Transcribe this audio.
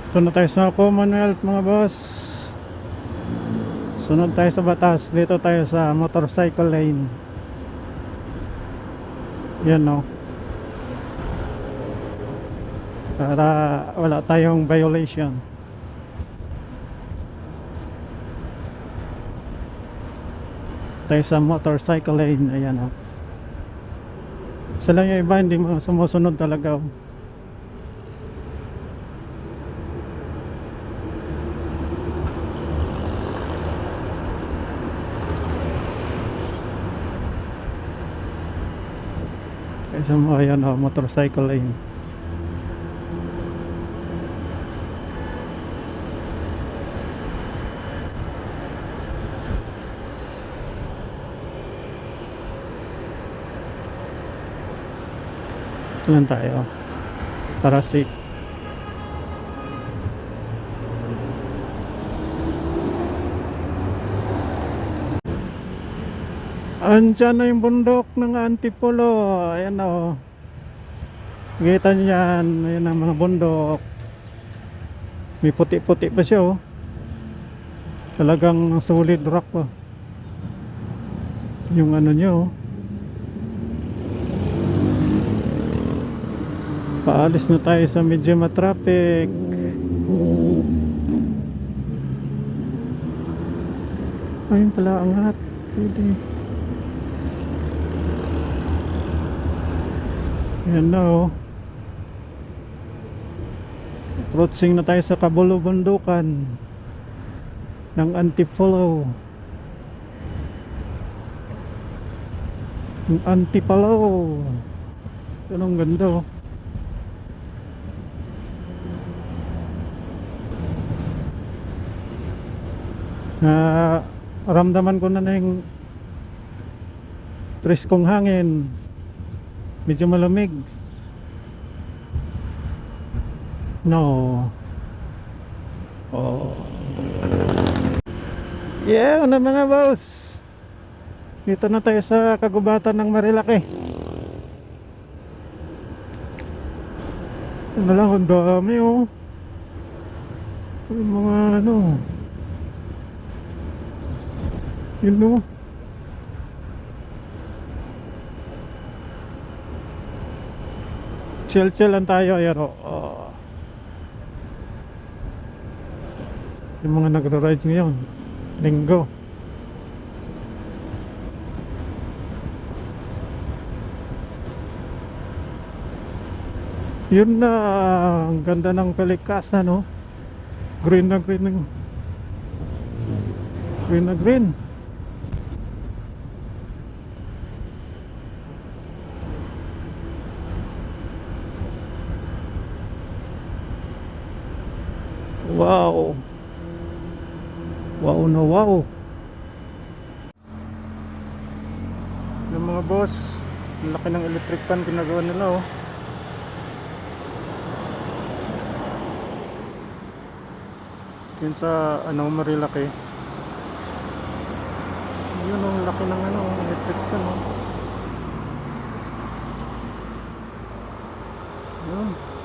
Ito na tayo sa Commonwealth mga boss. Sunod tayo sa batas. Dito tayo sa motorcycle lane. Yan no. Para wala tayong violation. Tayo sa motorcycle lane. Ayan o. Isa lang yung iba hindi mo sumusunod talaga. Kaysa mo ayan o, motorcycle lane. Ito lang tayo para safe. Andyan na yung bundok ng Antipolo. Ayan o. Kita nyo yan. Ayan ang mga bundok. May puti-puti pa siya o. Talagang solid rock po. Yung ano nyo o. Paalis na tayo sa medyo matraffic. Ayun pala angat. Pwede. Ayan na o. Approaching na tayo sa Kabulo Bundukan ng Antipolo. Yung Antipolo. Anong ganda o. Ramdaman ko na yung preskong hangin. Medyo malamig. No. Oh. Yeah, na mga boss. Dito na tayo sa kagubatan ng Marilaki. Ano lang, ang dami oh. Yung mga ano. Yun no. Chill lang tayo ayan oh. Yung mga nagra-rides ngayon linggo. Yun na, ang ganda ng Pelikasa no. Green na green. Green na green. Wow. Wow na wow. Yung mga boss, ang laki ng electric fan ginagawa nila oh. Yun sa ano Marilaki. Yun ang laki ng ano electric fan oh. Yun.